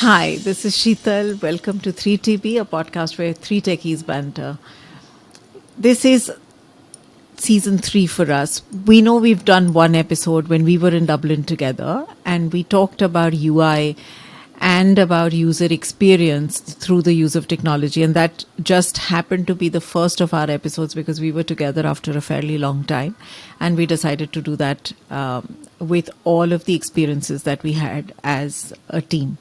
Hi, this is Sheetal. Welcome to 3TB, a podcast where three techies banter. This is season 3 for us. We know we've done one episode when we were in Dublin together, and we talked about UI and about user experience through the use of technology. And that just happened to be the first of our episodes because we were together after a fairly long time. And we decided to do that with all of the experiences that we had as a team.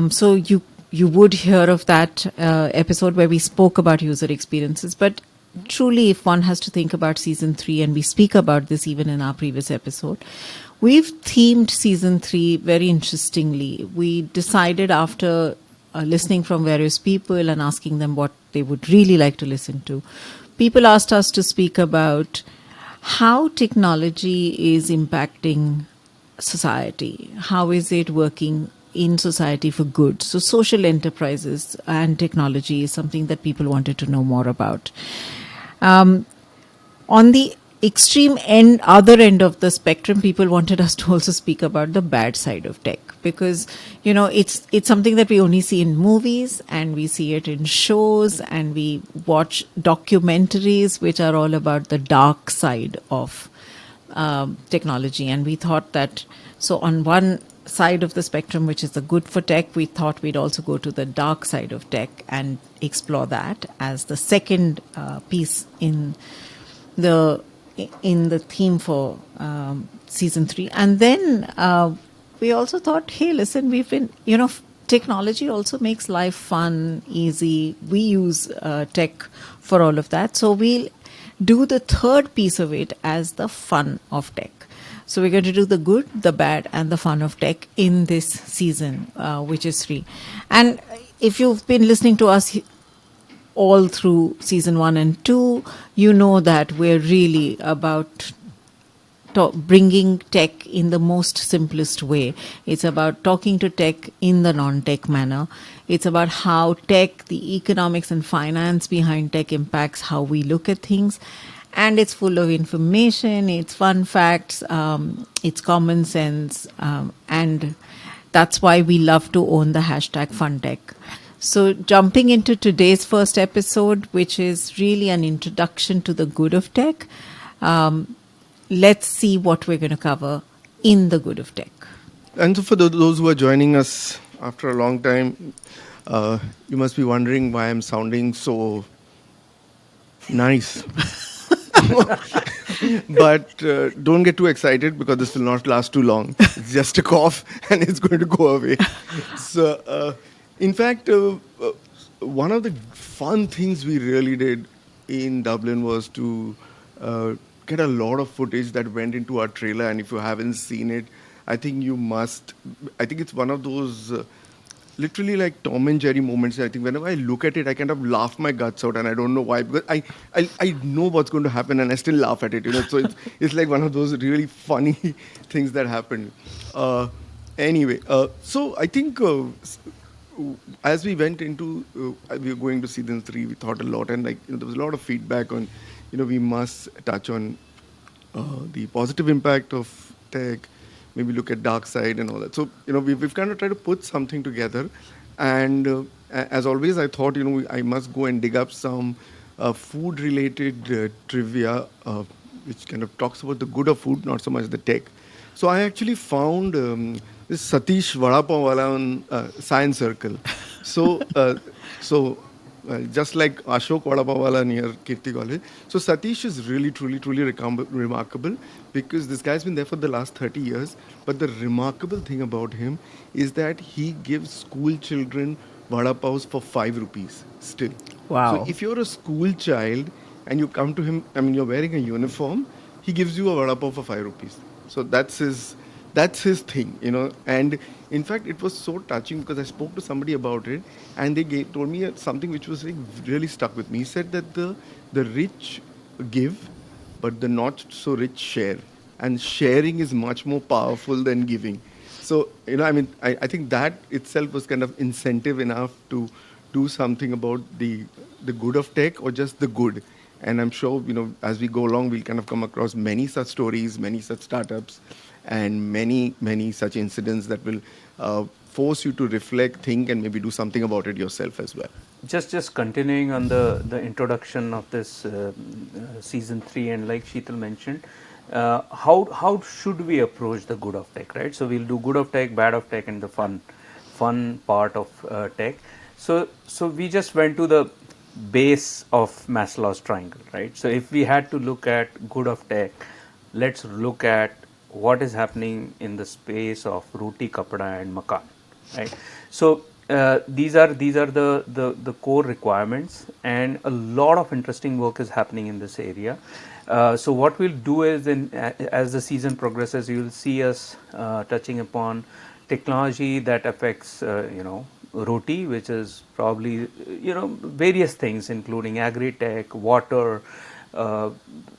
So you would hear of that episode where we spoke about user experiences, but truly, if one has to think about season 3, and we speak about this even in our previous episode, we've themed season 3 very interestingly. We decided after listening from various people and asking them what they would really like to listen to. People asked us to speak about how technology is impacting society. How is it working in society for good? So social enterprises and technology is something that people wanted to know more about. On the extreme end, other end of the spectrum, people wanted us to also speak about the bad side of tech because, it's something that we only see in movies and we see it in shows and we watch documentaries which are all about the dark side of technology. And we thought that, so on one side of the spectrum, which is the good for tech, we thought we'd also go to the dark side of tech and explore that as the second piece in the theme for season 3. And then we also thought, hey, listen, we've been, technology also makes life fun, easy. We use tech for all of that. So we'll do the third piece of it as the fun of tech. So we're going to do the good, the bad, and the fun of tech in this season, which is 3. And if you've been listening to us all through season 1 and 2, you know that we're really about bringing tech in the most simplest way. It's about talking to tech in the non-tech manner. It's about how tech, the economics and finance behind tech impacts how we look at things. And it's full of information, it's fun facts, it's common sense, and that's why we love to own the hashtag FunTech. So jumping into today's first episode, which is really an introduction to the good of tech, let's see what we're going to cover in the good of tech. And so for those who are joining us after a long time, you must be wondering why I'm sounding so nice. But don't get too excited because this will not last too long. It's just a cough and it's going to go away. So, in fact, one of the fun things we really did in Dublin was to get a lot of footage that went into our trailer. And if you haven't seen it, I think you must. I think it's one of those literally like Tom and Jerry moments. I think whenever I look at it, I kind of laugh my guts out, and I don't know why, because I know what's going to happen, and I still laugh at it. So it's like one of those really funny things that happened. Anyway, so I think as we went into we were going to season 3, we thought a lot, and there was a lot of feedback on we must touch on the positive impact of tech. Maybe look at dark side and all that. So, we've kind of tried to put something together. And as always, I thought, I must go and dig up some food-related trivia, which kind of talks about the good of food, not so much the tech. So I actually found this Satish Vada Pav Wala on Science Circle. So, just like Ashok Vada Pav Wala near Kirti College. So Satish is really, truly, truly remarkable because this guy's been there for the last 30 years. But the remarkable thing about him is that he gives school children vada pavs for 5 rupees still. Wow. So if you're a school child and you come to him, you're wearing a uniform, he gives you a vada pav for 5 rupees. So that's his thing, And in fact, it was so touching because I spoke to somebody about it, and they told me something which was really stuck with me. He said that the rich give, but the not so rich share, and sharing is much more powerful than giving. So I think that itself was kind of incentive enough to do something about the good of tech, or just the good. And I'm sure, as we go along, we'll kind of come across many such stories, many such startups, and many, many such incidents that will force you to reflect, think, and maybe do something about it yourself as well. Just continuing on the introduction of this season 3, and like Sheetal mentioned, how should we approach the good of tech, right? So we'll do good of tech, bad of tech, and the fun part of tech. So we just went to the base of Maslow's triangle, right? So if we had to look at good of tech, let's look at what is happening in the space of Roti, Kapda, and Makaan, right? So these are the core requirements, and a lot of interesting work is happening in this area. So what we'll do is, as the season progresses, you'll see us touching upon technology that affects Roti, which is probably various things, including agritech, water,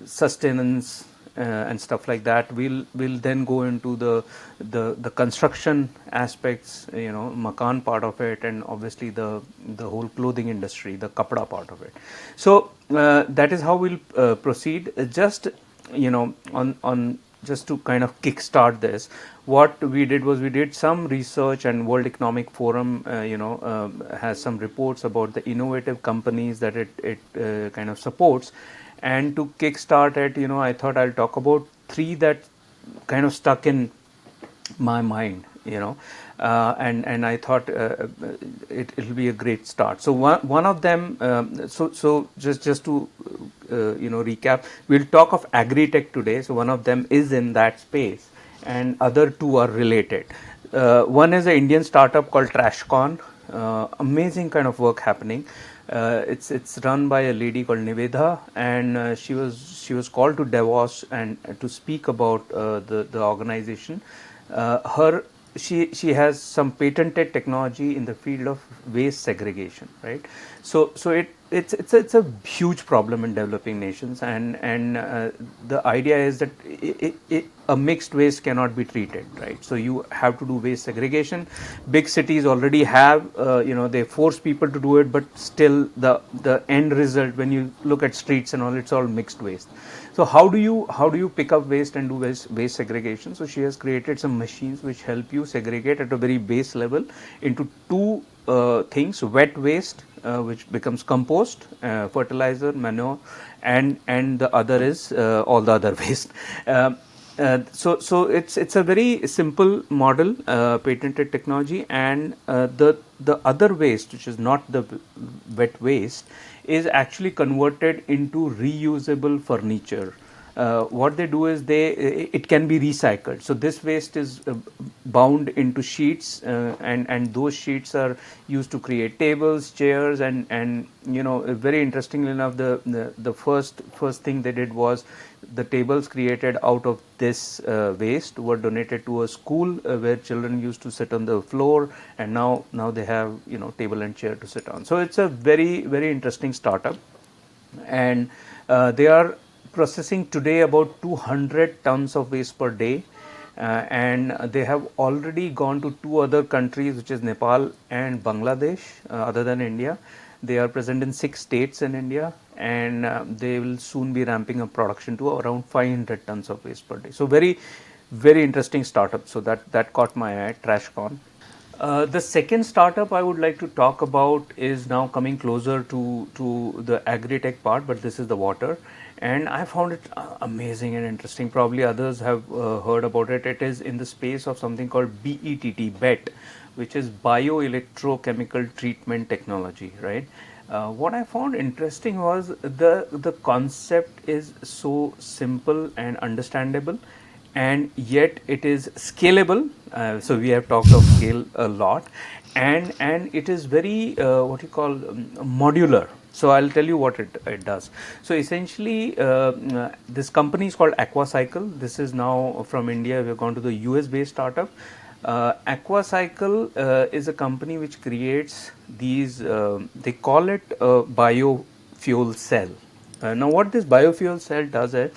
sustenance, and stuff like that. We'll then go into the construction aspects, Makaan part of it, and obviously the whole clothing industry, the Kapda part of it. So that is how we'll proceed. Just on just to kind of kickstart this, what we did was we did some research, and World Economic Forum has some reports about the innovative companies that it kind of supports. And to kickstart it, I thought I'll talk about 3 that kind of stuck in my mind, and I thought it'll be a great start. So one of them, so just to recap, we'll talk of agritech today. So one of them is in that space, and other 2 are related. One is an Indian startup called Trashcon. Amazing kind of work happening. It's run by a lady called Niveda, and she was called to Davos and to speak about the organization. She has some patented technology in the field of waste segregation, right? So it's a huge problem in developing nations, and the idea is that a mixed waste cannot be treated, right? So you have to do waste segregation. Big cities already have, they force people to do it, but still the end result, when you look at streets and all, it's all mixed waste. So how do you pick up waste and do waste segregation? So she has created some machines which help you segregate at a very base level into 2 things: wet waste, which becomes compost, fertilizer, manure, and the other is all the other waste. So it's a very simple model, patented technology, and the other waste, which is not the wet waste, is actually converted into reusable furniture. What they do is it can be recycled. So this waste is bound into sheets, and those sheets are used to create tables, chairs, and very interestingly enough, the first thing they did was the tables created out of this waste were donated to a school where children used to sit on the floor, and now they have table and chair to sit on. So it's a very, very interesting startup, and they are processing today about 200 tons of waste per day, and they have already gone to 2 other countries, which is Nepal and Bangladesh, other than India. They are present in 6 states in India, and they will soon be ramping up production to around 500 tons of waste per day. So very, very interesting startup. So that caught my eye, Trashcon. The second startup I would like to talk about is now coming closer to the agri-tech part, but this is the water. And I found it amazing and interesting. Probably others have heard about it. It is in the space of something called BETT, which is bioelectrochemical treatment technology, right? What I found interesting was the concept is so simple and understandable, and yet it is scalable. So we have talked of scale a lot, and it is very what you call modular. So I'll tell you what it does. So essentially, this company is called Aquacycle. This is now from India. We've gone to the US based startup. Aquacycle is a company which creates these, they call it a biofuel cell. Now what this biofuel cell does is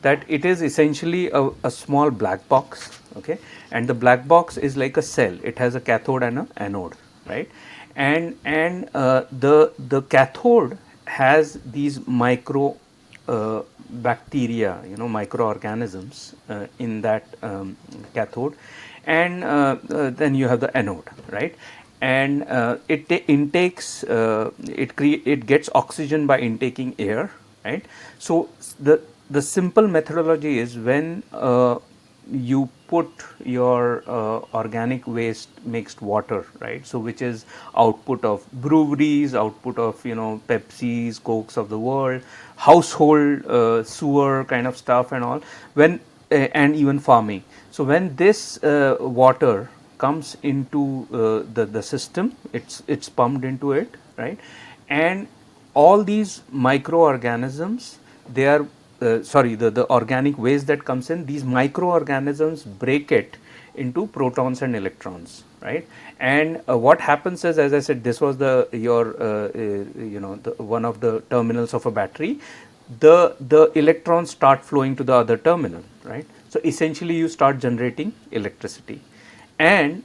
that it is essentially a small black box, okay, and the black box is like a cell. It has a cathode and a anode, right? And the cathode has these micro bacteria, microorganisms in that cathode, and then you have the anode, right? And it intakes it gets oxygen by intaking air, right? So the simple methodology is when you put your organic waste mixed water, right? So which is output of breweries, output of Pepsis, Cokes of the world, household sewer kind of stuff and all, when and even farming. So when this water comes into the system, it's pumped into it, right? And all these microorganisms, they are the organic waste that comes in, these microorganisms break it into protons and electrons, right? And what happens is, as I said, this was one of the terminals of a battery. The electrons start flowing to the other terminal, right? So essentially you start generating electricity. And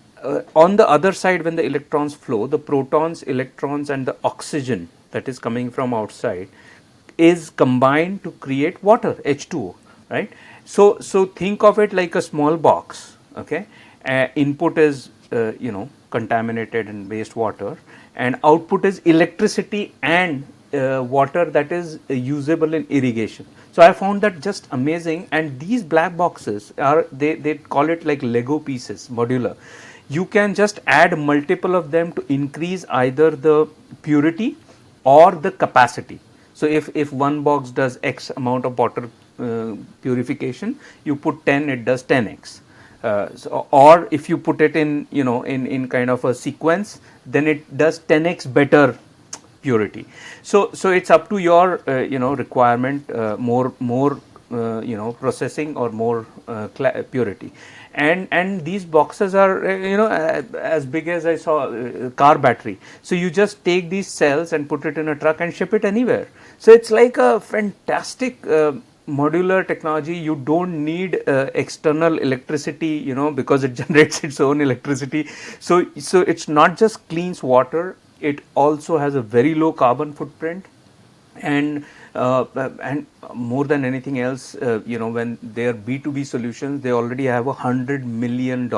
on the other side, when the electrons flow, the protons, electrons and the oxygen that is coming from outside is combined to create water, H2O, right? So think of it like a small box, okay? Input is contaminated and wastewater, and output is electricity and water that is usable in irrigation. So I found that just amazing. And these black boxes are, they call it like Lego pieces, modular. You can just add multiple of them to increase either the purity or the capacity. So if one box does X amount of water purification, you put 10, it does 10x. Or if you put it in in kind of a sequence, then it does 10x better purity. So it's up to your requirement, more processing or more purity. And these boxes are as big as I saw car battery. So you just take these cells and put it in a truck and ship it anywhere. So it's like a fantastic modular technology. You don't need external electricity, because it generates its own electricity. So it's not just cleans water, it also has a very low carbon footprint. And more than anything else, when they are B2B solutions, they already have $100 million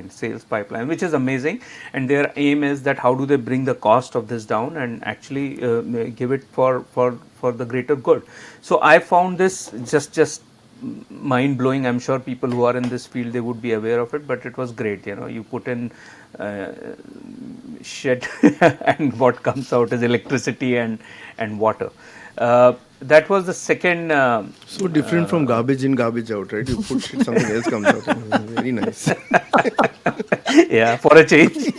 sales pipeline, which is amazing. And their aim is that how do they bring the cost of this down and actually give it for the greater good. So I found this just mind blowing. I'm sure people who are in this field, they would be aware of it, but it was great. You put in shit and what comes out is electricity and water. That was the second. So different from garbage in, garbage out, right? You put shit, something else comes out. Very nice. Yeah, for a change.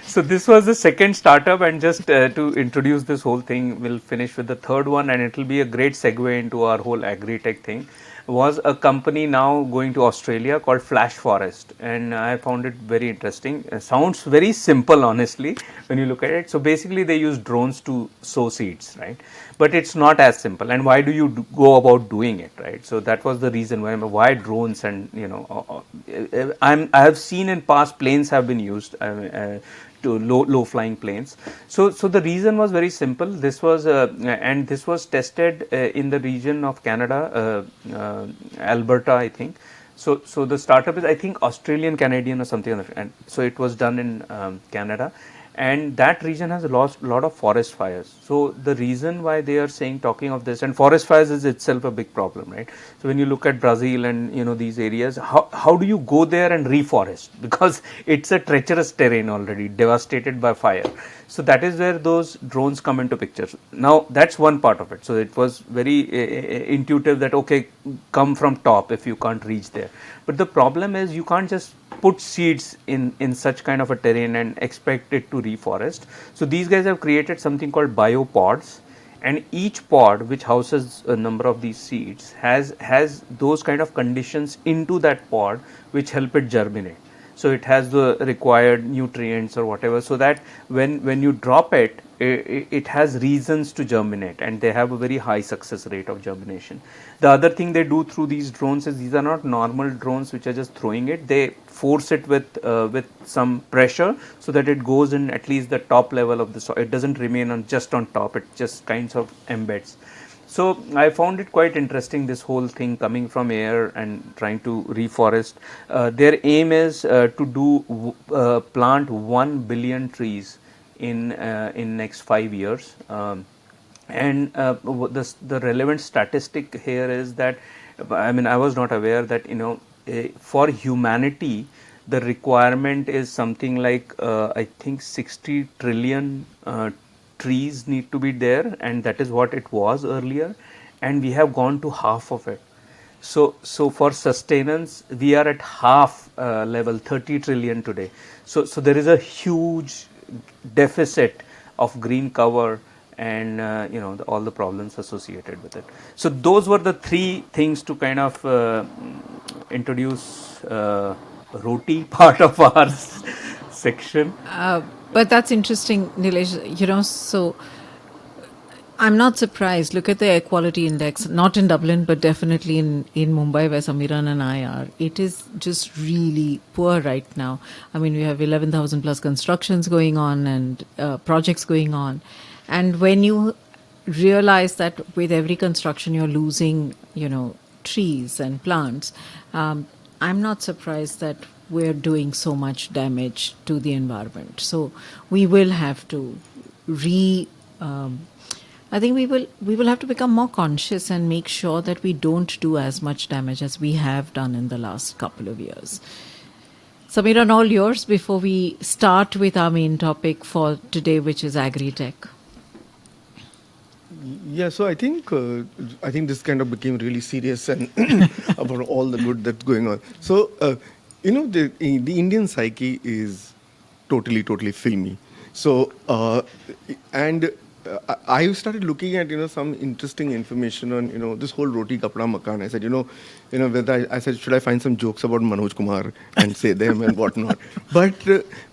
So this was the second startup, and just to introduce this whole thing, we'll finish with the third one, and it will be a great segue into our whole agri-tech thing. Was a company now going to Australia called Flash Forest, and I found it very interesting. It sounds very simple, honestly, when you look at it. So basically, they use drones to sow seeds, right? But it's not as simple. And why do you go about doing it, right? So that was the reason why drones, and I have seen in past planes have been used. To low flying planes. So the reason was very simple. This was and this was tested in the region of Canada, Alberta, I think. So the startup is, I think, Australian Canadian or something, and so it was done in Canada. And that region has a lot of forest fires. So the reason why they are talking of this, and forest fires is itself a big problem, right? So when you look at Brazil and these areas, how do you go there and reforest? Because it's a treacherous terrain already, devastated by fire. So that is where those drones come into picture. Now that's one part of it. So it was very intuitive that okay, come from top if you can't reach there. But the problem is you can't just put seeds in such kind of a terrain and expect it to reforest. So these guys have created something called biopods, and each pod, which houses a number of these seeds, has those kind of conditions into that pod which help it germinate. So it has the required nutrients or whatever, so that when you drop it, it has reasons to germinate, and they have a very high success rate of germination. The other thing they do through these drones is, these are not normal drones which are just throwing it. They force it with some pressure so that it goes in at least the top level of the soil. It doesn't remain just on top. It just kinds of embeds. So I found it quite interesting, this whole thing coming from air and trying to reforest. Their aim is to plant 1 billion trees in next 5 years. And the relevant statistic here is that, I mean, I was not aware that, for humanity, the requirement is something like, I think 60 trillion trees need to be there, and that is what it was earlier, and we have gone to half of it. So for sustenance, we are at half level, 30 trillion today. So there is a huge deficit of green cover, and all the problems associated with it. So those were the three things to kind of introduce Roti part of our section. But that's interesting, Nilesh. So I'm not surprised. Look at the air quality index, not in Dublin, but definitely in Mumbai, where Samiran and I are. It is just really poor right now. I mean, we have 11,000 plus constructions going on and projects going on. And when you realize that with every construction you're losing, trees and plants, I'm not surprised that we're doing so much damage to the environment. So we will have to I think we will have to become more conscious and make sure that we don't do as much damage as we have done in the last couple of years. Samiran, all yours before we start with our main topic for today, which is agritech. Yeah, so I think this kind of became really serious and about all the good that's going on. So the Indian psyche is totally filmy. So and I started looking at some interesting information on this whole Roti, Kapda, Makaan. I said whether I said should I find some jokes about Manoj Kumar and say them and whatnot. But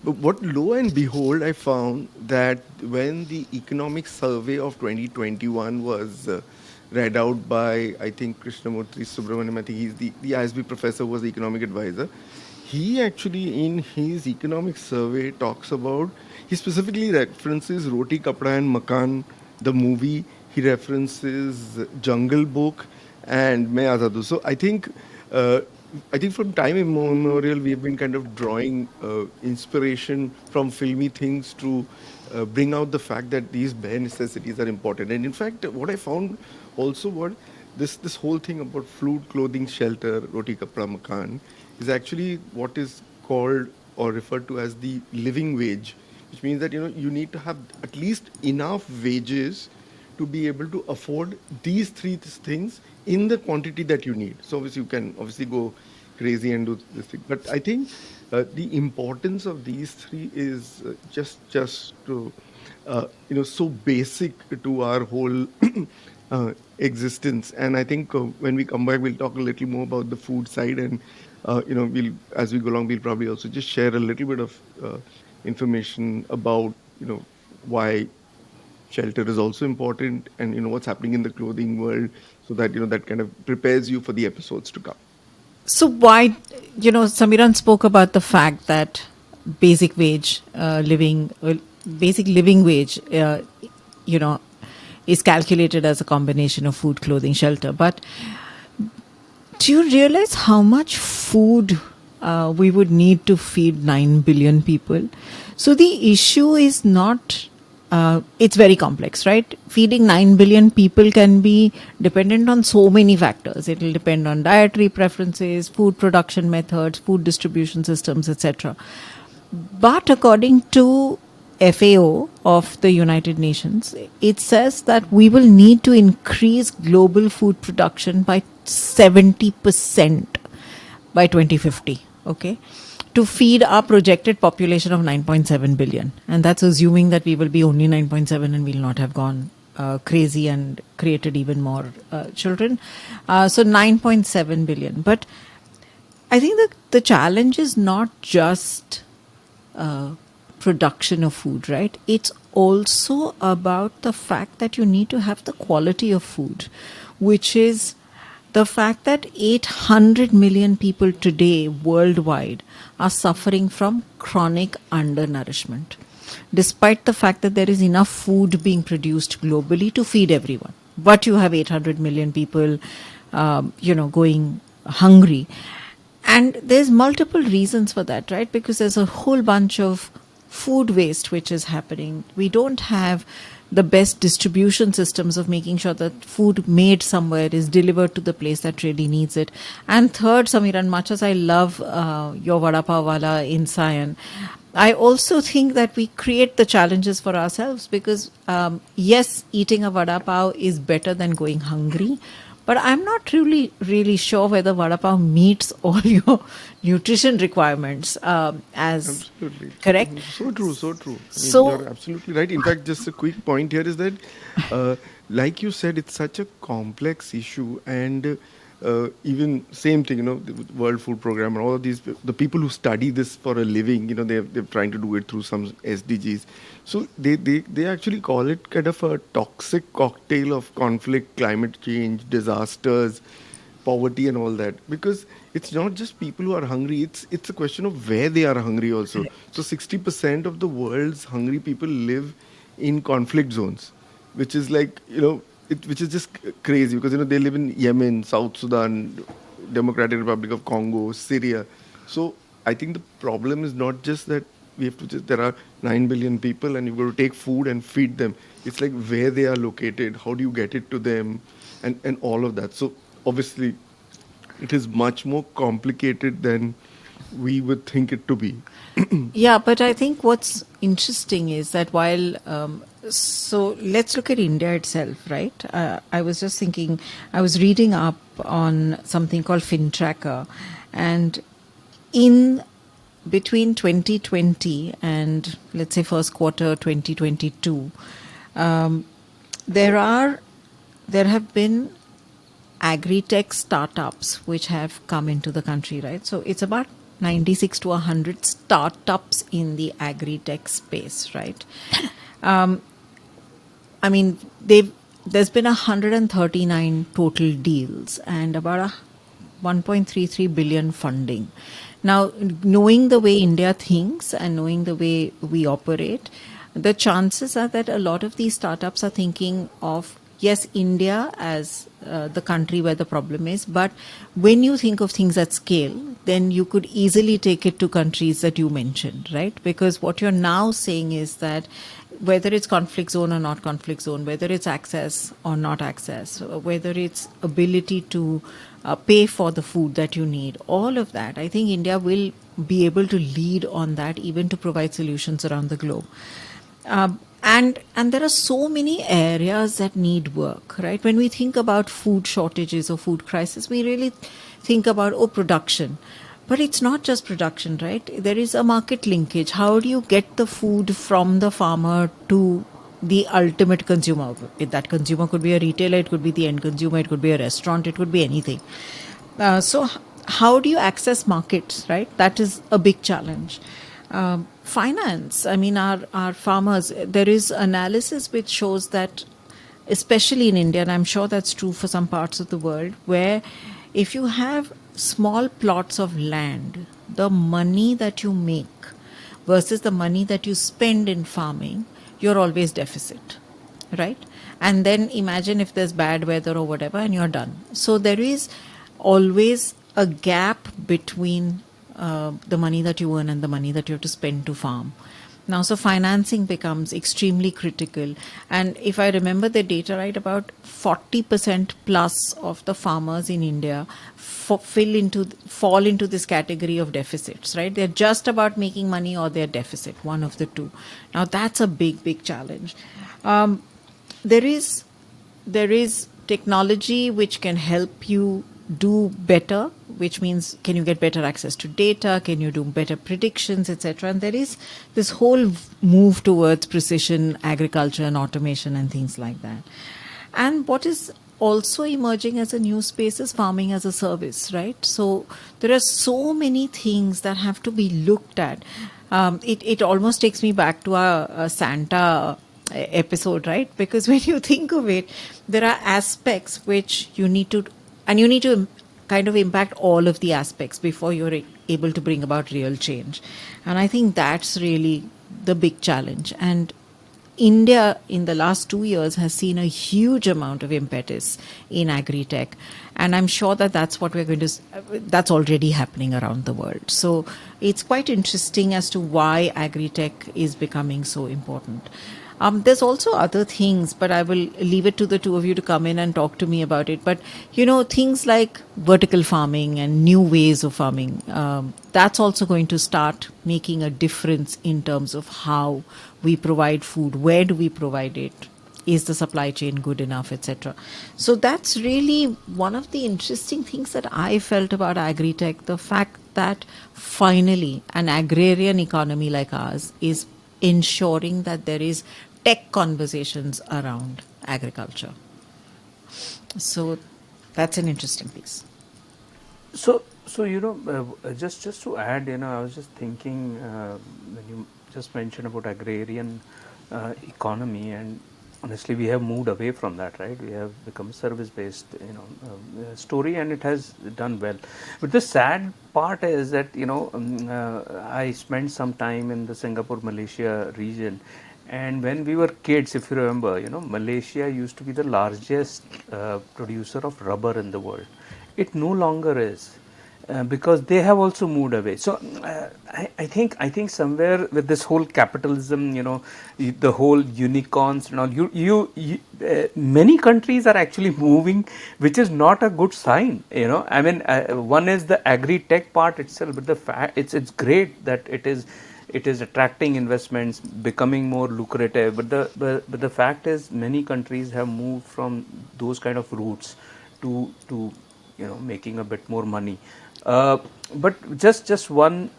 what lo and behold I found that when the economic survey of 2021 was read out by I think Krishnamurthy Subramaniam, I think he's the ISB professor, was the economic advisor. He actually in his economic survey talks about. He specifically references Roti, Kapda and Makaan, the movie. He references Jungle Book and Main Azad Hu. So I think from time immemorial we have been kind of drawing inspiration from filmy things to bring out the fact that these bare necessities are important. And in fact, what I found also was this whole thing about food, clothing, shelter, Roti, Kapda, Makaan is actually what is called or referred to as the living wage, which means that you need to have at least enough wages to be able to afford these three things in the quantity that you need. So obviously you can go crazy and do this thing, but I think the importance of these three is just to so basic to our whole existence. And I think when we come back we'll talk a little more about the food side, and we'll, as we go along, we'll probably also just share a little bit of information about why shelter is also important, and what's happening in the clothing world, so that that kind of prepares you for the episodes to come. So why, Samiran spoke about the fact that basic living wage, is calculated as a combination of food, clothing, shelter. But do you realize how much food we would need to feed 9 billion people? So the issue is not, it's very complex, right? Feeding 9 billion people can be dependent on so many factors. It will depend on dietary preferences, food production methods, food distribution systems, etc. But according to FAO of the United Nations, it says that we will need to increase global food production by 70% by 2050, okay, to feed our projected population of 9.7 billion. And that's assuming that we will be only 9.7 and we'll not have gone crazy and created even more children. So 9.7 billion. But I think that the challenge is not just production of food, right? It's also about the fact that you need to have the quality of food, which is the fact that 800 million people today worldwide are suffering from chronic undernourishment, despite the fact that there is enough food being produced globally to feed everyone. but you have 800 million people, going hungry. And there's multiple reasons for that, right? Because there's a whole bunch of food waste which is happening. We don't have the best distribution systems of making sure that food made somewhere is delivered to the place that really needs it. And third, Samiran, much as I love your vada pav wala in Sion, I also think that we create the challenges for ourselves because, yes, eating a vada pav is better than going hungry. But I'm not really sure whether vada pav meets all your nutrition requirements as Absolutely. correct. So true, so true. I mean, So- you're absolutely right. In fact, just a quick point here is that, like you said, it's such a complex issue, and even same thing, the World Food Program and all of these, the people who study this for a living, they're trying to do it through some SDGs. So they actually call it kind of a toxic cocktail of conflict, climate change, disasters, poverty and all that, because it's not just people who are hungry, it's a question of where they are hungry also. So 60% of the world's hungry people live in conflict zones, which is like, which is just crazy because they live in Yemen, South Sudan, Democratic Republic of Congo, Syria. So I think the problem is not just that we have to there are 9 billion people and you've got to take food and feed them. It's like where they are located, how do you get it to them, and all of that. So obviously it is much more complicated than we would think it to be. Yeah, but I think what's interesting is that while, so let's look at India itself, right? I was just thinking, I was reading up on something called FinTracker, and in between 2020 and let's say first quarter 2022, there have been agritech startups which have come into the country, right? So it's about 96 to 100 startups in the agri-tech space, right? I mean, there's been 139 total deals and about a 1.33 billion funding. Now, knowing the way India thinks and knowing the way we operate, the chances are that a lot of these startups are thinking of, yes, India as the country where the problem is, but when you think of things at scale, then you could easily take it to countries that you mentioned, right? Because what you're now saying is that whether it's conflict zone or not conflict zone, whether it's access or not access, whether it's ability to pay for the food that you need, all of that, I think India will be able to lead on that, even to provide solutions around the globe. And there are so many areas that need work, right? When we think about food shortages or food crisis, we really think about, production. But it's not just production, right? There is a market linkage. How do you get the food from the farmer to the ultimate consumer? That consumer could be a retailer, it could be the end consumer, it could be a restaurant, it could be anything. So how do you access markets, right? That is a big challenge. Finance, I mean, our farmers, there is analysis which shows that, especially in India, and I'm sure that's true for some parts of the world, where if you have small plots of land, the money that you make versus the money that you spend in farming, you're always deficit, right? And then imagine if there's bad weather or whatever and you're done. So there is always a gap between the money that you earn and the money that you have to spend to farm. Now, so financing becomes extremely critical. And if I remember the data right, about 40% plus of the farmers in India fall into this category of deficits, right? They're just about making money or they're deficit, one of the two. Now, that's a big challenge. There is technology which can help you do better, which means can you get better access to data, can you do better predictions, etc. And there is this whole move towards precision agriculture and automation and things like that. And what is also emerging as a new space is farming as a service, right? So there are so many things that have to be looked at. It almost takes me back to our Santa episode, right? Because when you think of it, there are aspects which you need to kind of impact all of the aspects before you're able to bring about real change. And I think that's really the big challenge. And India in the last 2 years has seen a huge amount of impetus in agri-tech, and I'm sure that that's what we're going to, that's already happening around the world. So it's quite interesting as to why agri-tech is becoming so important. There's also other things, but I will leave it to the two of you to come in and talk to me about it. But, things like vertical farming and new ways of farming, that's also going to start making a difference in terms of how we provide food, where do we provide it, is the supply chain good enough, etc. So that's really one of the interesting things that I felt about agri-tech, the fact that finally an agrarian economy like ours is ensuring that there is tech conversations around agriculture. So that's an interesting piece. Just to add, I was just thinking when you just mentioned about agrarian economy, and honestly, we have moved away from that, right? We have become service-based, story, and it has done well. But the sad part is that I spent some time in the Singapore, Malaysia region, and when we were kids, if you remember, Malaysia used to be the largest producer of rubber in the world. It no longer is. Because they have also moved away. So I think somewhere with this whole capitalism, the whole unicorns and all, many countries are actually moving, which is not a good sign. I mean, one is the agri-tech part itself, but the fact it's great that it is attracting investments, becoming more lucrative. But the fact is, many countries have moved from those kind of routes to making a bit more money. But just one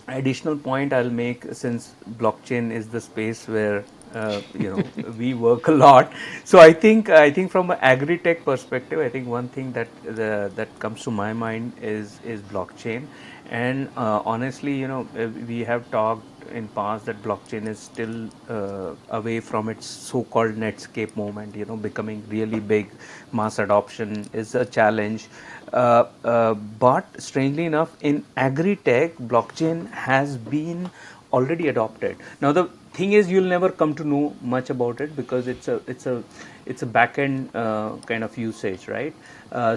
additional point I'll make, since blockchain is the space where we work a lot. So I think from an agri-tech perspective, I think one thing that comes to my mind is blockchain. And honestly, we have talked in past that blockchain is still away from its so-called Netscape moment. Becoming really big, mass adoption is a challenge. But strangely enough, in agri-tech, blockchain has been already adopted. Now the thing is, you'll never come to know much about it because it's a back-end kind of usage, right?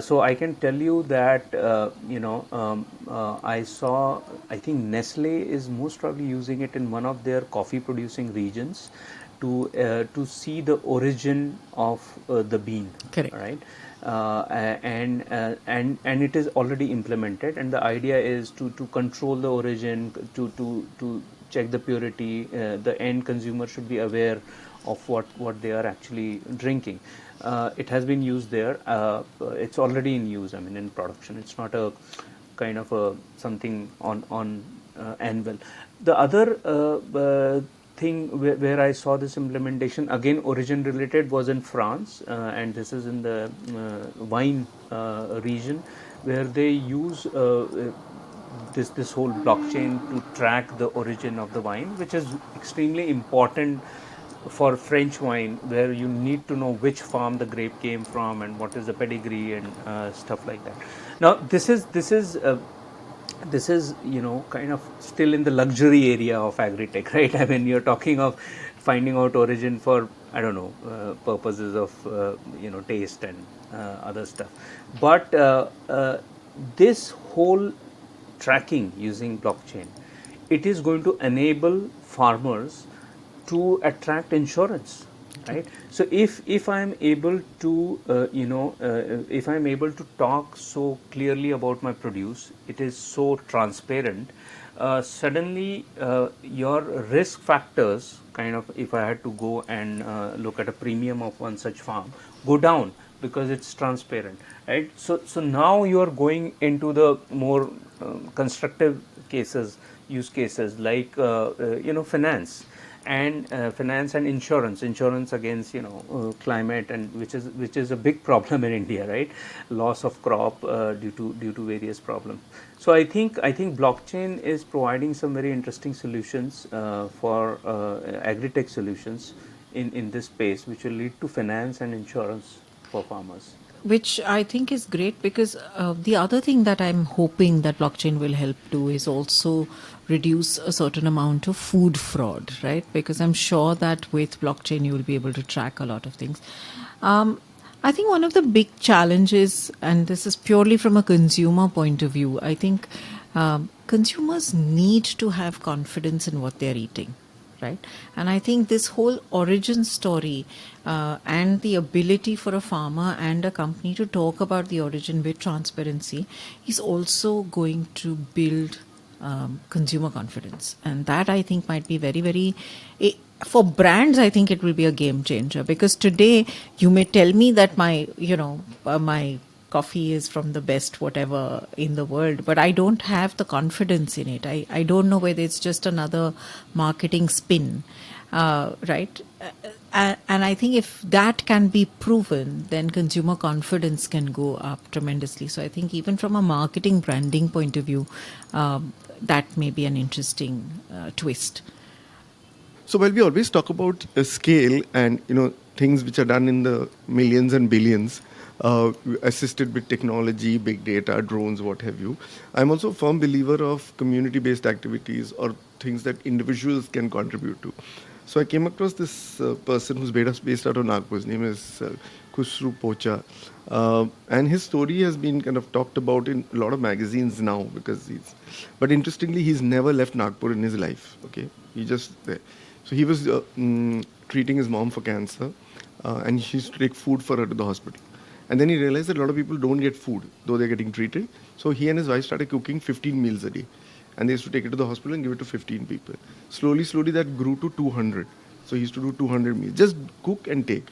So I can tell you that I think Nestle is most probably using it in one of their coffee producing regions to see the origin of the bean, Correct. right? And it is already implemented, and the idea is to control the origin, to check the purity. The end consumer should be aware of what they are actually drinking. It has been used there. It's already in use. I mean, in production. It's not a kind of a something on anvil. The other thing where I saw this implementation, again origin related, was in France, and this is in the wine region, where they use this whole blockchain to track the origin of the wine, which is extremely important for French wine, where you need to know which farm the grape came from and what is the pedigree and stuff like that. Now this is kind of still in the luxury area of agri-tech, right? I mean, you're talking of finding out origin for, I don't know, purposes of taste and other stuff. But this whole tracking using blockchain, it is going to enable farmers to attract insurance, right? So if I'm able to if I'm able to talk so clearly about my produce, it is so transparent. Suddenly your risk factors, kind of, if I had to go and look at a premium of one such farm, go down because it's transparent, right? So now you are going into the more constructive use cases, like finance and insurance against climate, and which is a big problem in India, right? Loss of crop due to various problems. So I think blockchain is providing some very interesting solutions for agri-tech solutions in this space, which will lead to finance and insurance for farmers. Which I think is great, because the other thing that I'm hoping that blockchain will help do is also reduce a certain amount of food fraud, right? Because I'm sure that with blockchain you will be able to track a lot of things. I think one of the big challenges, and this is purely from a consumer point of view, I think consumers need to have confidence in what they're eating, right? And I think this whole origin story and the ability for a farmer and a company to talk about the origin with transparency is also going to build consumer confidence. And that, I think, might be very, very... for brands, I think it will be a game changer, because today you may tell me that my coffee is from the best whatever in the world, but I don't have the confidence in it. I don't know whether it's just another marketing spin, right? And I think if that can be proven, then consumer confidence can go up tremendously. So I think even from a marketing branding point of view, that may be an interesting twist. So while we always talk about scale and things which are done in the millions and billions, assisted with technology, big data, drones, what have you, I'm also a firm believer of community-based activities or things that individuals can contribute to. So I came across this person who's based out of Nagpur. His name is Khusru Pocha. And his story has been kind of talked about in a lot of magazines now, because but interestingly, he's never left Nagpur in his life. Okay, he just there. So he was treating his mom for cancer, and he used to take food for her to the hospital. And then he realized that a lot of people don't get food, though they're getting treated. So he and his wife started cooking 15 meals a day. And they used to take it to the hospital and give it to 15 people. Slowly, that grew to 200. So he used to do 200 meals, just cook and take.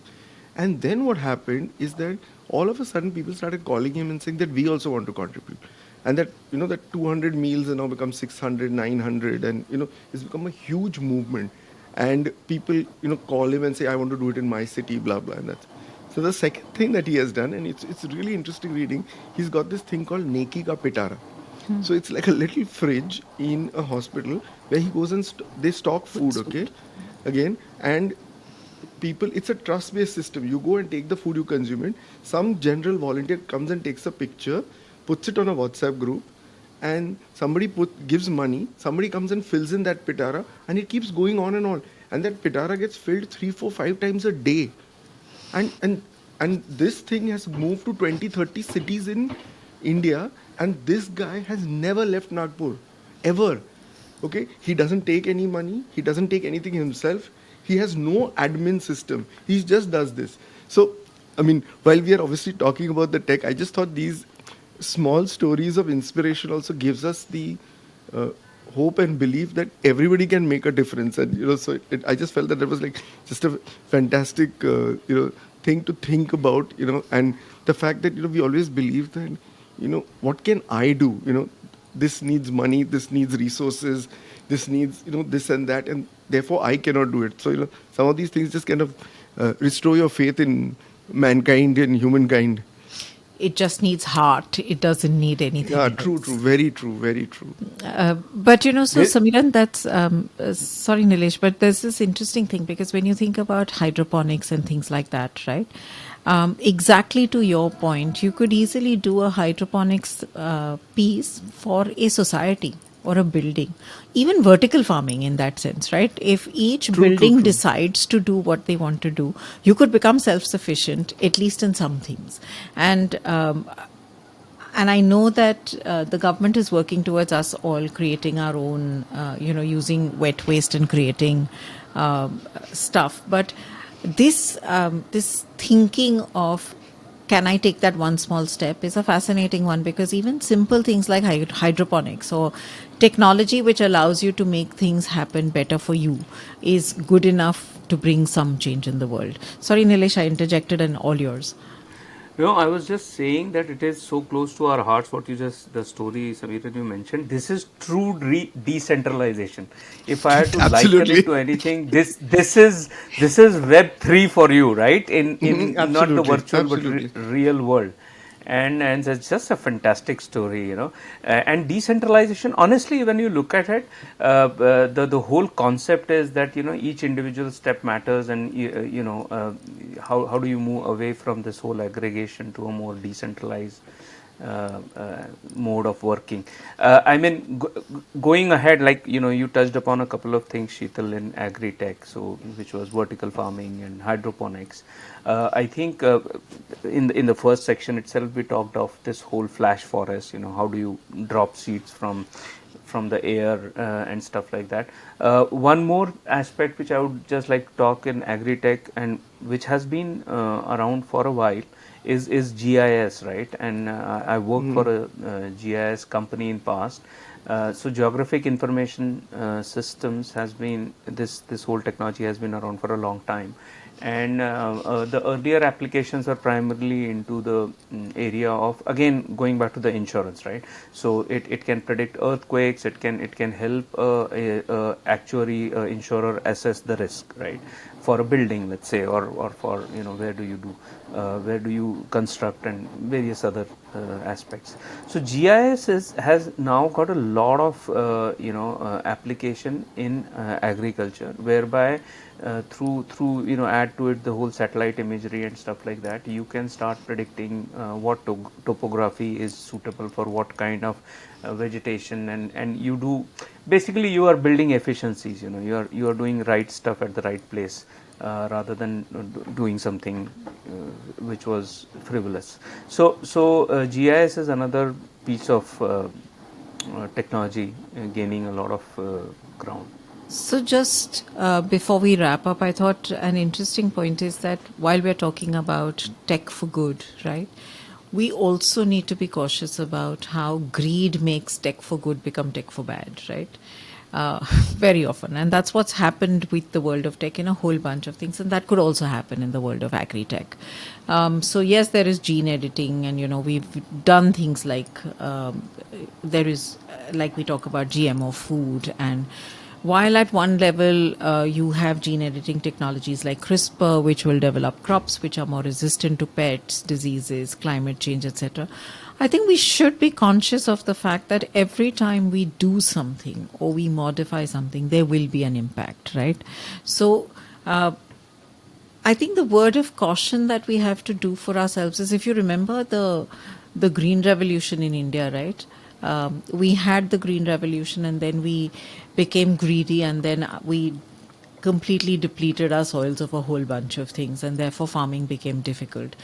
And then what happened is that all of a sudden people started calling him and saying that we also want to contribute. And that, that 200 meals now become 600, 900, and, it's become a huge movement. And people, call him and say, I want to do it in my city, blah, blah, and that's. So the second thing that he has done, and it's really interesting reading, he's got this thing called Neki ka Pitara. So it's like a little fridge in a hospital where he goes and they stock food, okay? Again, and people, it's a trust-based system. You go and take the food, you consume it. Some general volunteer comes and takes a picture, puts it on a WhatsApp group, and somebody gives money, somebody comes and fills in that pitara, and it keeps going on and on. And that pitara gets filled 3, 4, 5 times a day. And this thing has moved to 20, 30 cities in India, and this guy has never left Nagpur, ever. Okay, he doesn't take any money, he doesn't take anything himself, he has no admin system, he just does this. So, I mean, while we are obviously talking about the tech, I just thought these small stories of inspiration also gives us the hope and belief that everybody can make a difference. And so I just felt that it was like just a fantastic thing to think about, and the fact that we always believe that what can I do, this needs money, this needs resources, this needs this and that, and therefore I cannot do it. So some of these things just kind of restore your faith in mankind and humankind. It just needs heart. It doesn't need anything else. True. Very true. But so Samiran, that's sorry, Nilesh, but there's this interesting thing, because when you think about hydroponics and things like that, right? Exactly to your point, you could easily do a hydroponics piece for a society or a building, even vertical farming in that sense, right? If each building decides to do what they want to do, you could become self-sufficient, at least in some things. And I know that the government is working towards us all creating our own, using wet waste and creating stuff. But this thinking of, can I take that one small step, is a fascinating one, because even simple things like hydroponics or technology which allows you to make things happen better for you is good enough to bring some change in the world. Sorry, Nilesh, I interjected, and all yours. I was just saying that it is so close to our hearts. The story, Samir, you mentioned, this is true decentralization. If I had to liken it to anything, this is Web 3 for you, right? In not the virtual but real world. And it's just a fantastic story, and decentralization, honestly, when you look at it, the whole concept is that each individual step matters, and how do you move away from this whole aggregation to a more decentralized mode of working? I mean, going ahead, like you touched upon a couple of things, Sheetal, in agritech, so which was vertical farming and hydroponics. I think in the first section itself, we talked of this whole flash forest. How do you drop seeds from the air and stuff like that. One more aspect which I would just like to talk in agritech, and which has been around for a while, is GIS, right? And I worked for a GIS company in past. So geographic information systems has been this whole technology has been around for a long time, and the earlier applications are primarily into the area of, again, going back to the insurance, right? So it can predict earthquakes, it can help actuary insurer assess the risk, right, for a building, let's say, or for where do you construct, and various other aspects. So GIS has now got a lot of application in agriculture, whereby through add to it the whole satellite imagery and stuff like that, you can start predicting what topography is suitable for what kind of vegetation, and you do, basically you are building efficiencies. You are doing right stuff at the right place, rather than doing something which was frivolous. So GIS is another piece of technology gaining a lot of ground. So, just before we wrap up, I thought an interesting point is that while we're talking about tech for good, right, we also need to be cautious about how greed makes tech for good become tech for bad, right? Very often. And that's what's happened with the world of tech in a whole bunch of things. And that could also happen in the world of agri-tech. So, yes, there is gene editing, and, we've done things like there is, like we talk about GMO food, and while at one level you have gene editing technologies like CRISPR, which will develop crops which are more resistant to pests, diseases, climate change, etc. I think we should be conscious of the fact that every time we do something or we modify something, there will be an impact, right? So I think the word of caution that we have to do for ourselves is, if you remember the Green Revolution in India, right? We had the Green Revolution, and then we became greedy, and then we completely depleted our soils of a whole bunch of things, and therefore farming became difficult.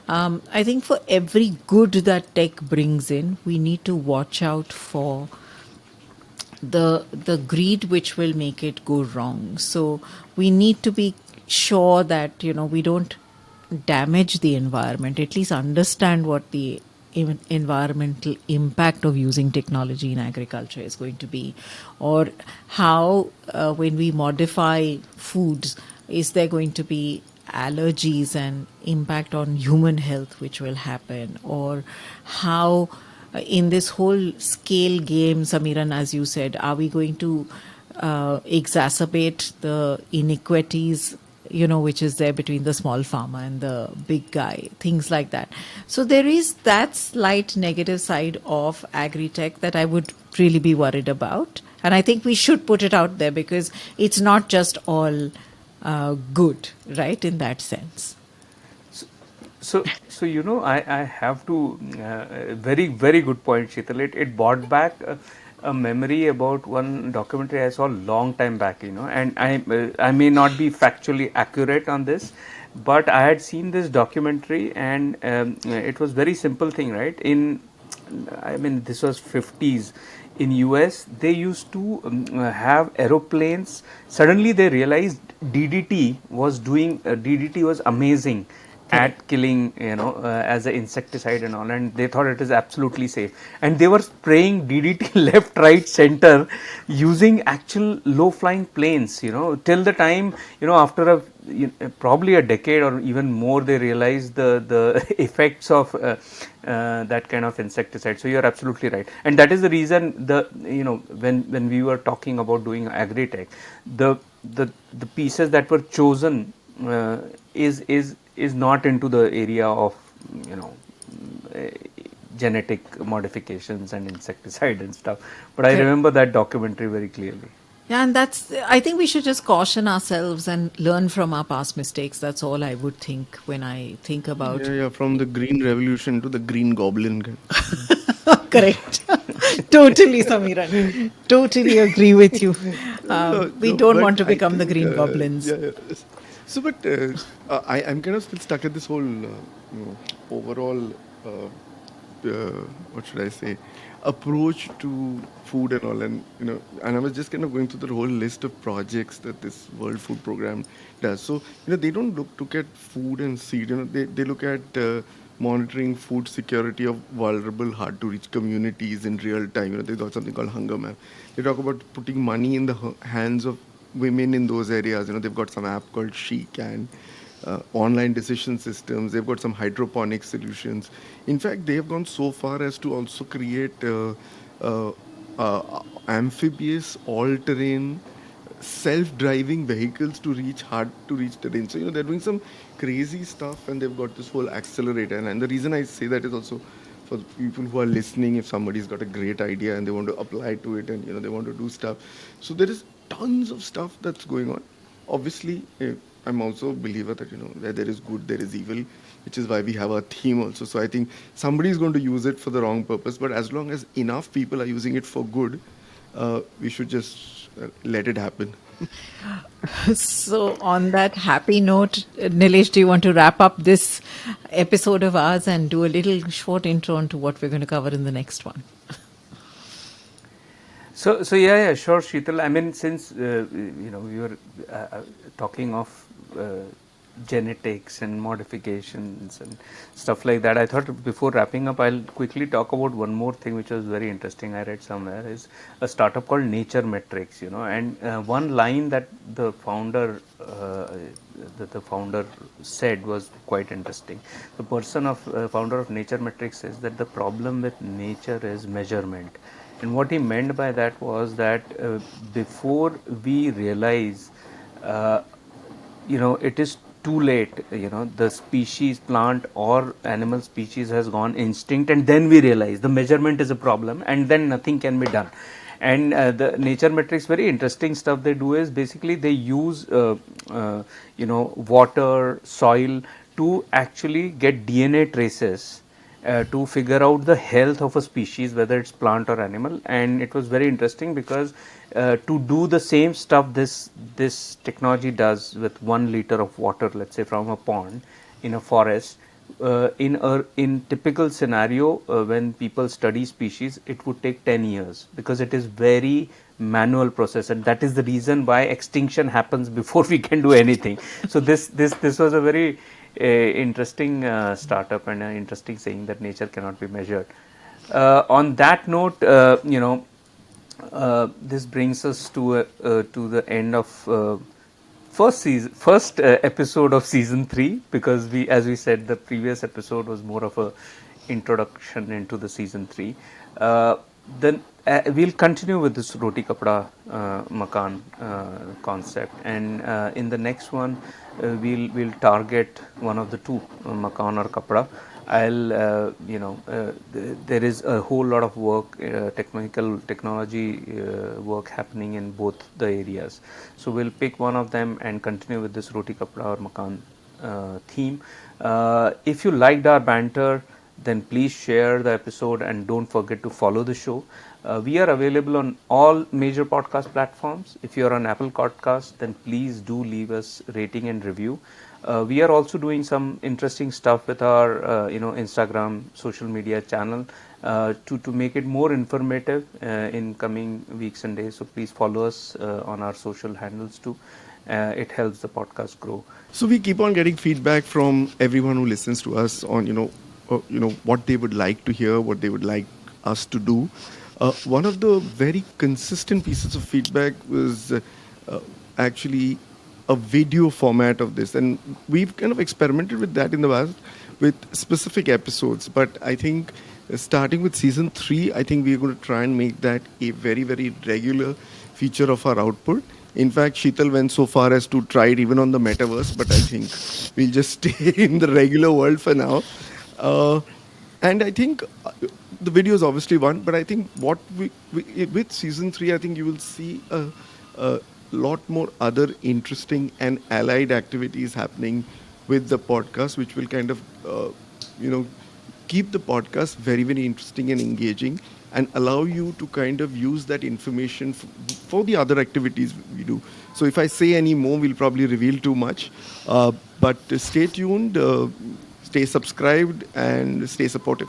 I think for every good that tech brings in, we need to watch out for the greed which will make it go wrong. So we need to be sure that we don't damage the environment, at least understand what the environmental impact of using technology in agriculture is going to be, or how when we modify foods, is there going to be allergies and impact on human health which will happen, or how in this whole scale game, Samiran, as you said, are we going to exacerbate the inequities which is there between the small farmer and the big guy, things like that. So there is that slight negative side of agri-tech that I would really be worried about. And I think we should put it out there, because it's not just all good, right, in that sense. So I have to very, very good point, Sheetal. It brought back a memory about one documentary I saw a long time back, and I may not be factually accurate on this, but I had seen this documentary, and it was very simple thing, right? This was 50s. In US, they used to have aeroplanes. Suddenly they realized DDT was amazing at killing, as an insecticide and all, and they thought it is absolutely safe, and they were spraying DDT left, right, center, using actual low flying planes, till the time, after probably a decade or even more, they realized the effects of that kind of insecticide. So you're absolutely right, and that is the reason when we were talking about doing agri-tech, the pieces that were chosen is not into the area of genetic modifications and insecticide and stuff. But I remember that documentary very clearly. Yeah, and I think we should just caution ourselves and learn from our past mistakes. That's all I would think when I think about. Yeah, from the Green Revolution to the Green Goblin. Correct. Totally, Samiran. Totally agree with you. We No, don't but want to I become the think, green goblins. So, but I'm kind of still stuck at this whole overall, what should I say, approach to food and all, and and I was just kind of going through the whole list of projects that this World Food Program does. So, they don't look at food and seed. They look at monitoring food security of vulnerable, hard to reach communities in real time. They got something called Hunger Map. They talk about putting money in the hands of women in those areas. They've got some app called Chic and online decision systems. They've got some hydroponic solutions. In fact, they have gone so far as to also create uh, amphibious, all-terrain, self-driving vehicles to reach hard-to-reach terrain. So they're doing some crazy stuff, and they've got this whole accelerator. And the reason I say that is also for the people who are listening. If somebody's got a great idea and they want to apply to it, and they want to do stuff, so there is tons of stuff that's going on. Obviously, I'm also a believer that where there is good, there is evil, which is why we have our theme also. So I think somebody is going to use it for the wrong purpose, but as long as enough people are using it for good, we should just let it happen. So, on that happy note, Nilesh, do you want to wrap up this episode of ours and do a little short intro onto what we're going to cover in the next one? So yeah, sure, Sheetal. I mean, since we were talking of genetics and modifications and stuff like that, I thought before wrapping up, I'll quickly talk about one more thing which was very interesting. I read somewhere is a startup called Nature Metrics. And one line that the founder said was quite interesting. The founder of Nature Metrics says that the problem with nature is measurement. And what he meant by that was that before we realize, it is too late. The species, plant or animal species has gone extinct, and then we realize the measurement is a problem, and then nothing can be done. And the Nature Metrics, very interesting stuff they do is basically they use water, soil to actually get DNA traces to figure out the health of a species, whether it's plant or animal. And it was very interesting because to do the same stuff this technology does with 1 liter of water, let's say from a pond in a forest, in typical scenario, when people study species, it would take 10 years because it is very manual process, and that is the reason why extinction happens before we can do anything. So this was a very interesting startup and an interesting saying that nature cannot be measured. On that note, this brings us to the end of first episode of season 3, because as we said, the previous episode was more of a introduction into the season 3. Then we'll continue with this Roti Kapda Makaan concept, and in the next one we'll target one of the two, Makaan or Kapda. There is a whole lot of work, technology work happening in both the areas. So we'll pick one of them and continue with this Roti Kapda or Makaan theme. If you liked our banter, then please share the episode and don't forget to follow the show. We are available on all major podcast platforms. If you are on Apple Podcast, then please do leave us rating and review. We are also doing some interesting stuff with our Instagram social media channel to make it more informative in coming weeks and days. So please follow us on our social handles too. It helps the podcast grow. So we keep on getting feedback from everyone who listens to us on what they would like to hear, what they would like us to do. One of the very consistent pieces of feedback was actually a video format of this, and we've kind of experimented with that in the past with specific episodes, but I think starting with season 3, I think we're going to try and make that a very, very regular feature of our output. In fact, Sheetal went so far as to try it even on the metaverse, but I think we'll just stay in the regular world for now. And I think the video is obviously one, but I think what with season 3, I think you will see a lot more other interesting and allied activities happening with the podcast, which will kind of, keep the podcast very, very interesting and engaging and allow you to kind of use that information for the other activities we do. So if I say any more, we'll probably reveal too much. But stay tuned, stay subscribed, and stay supportive.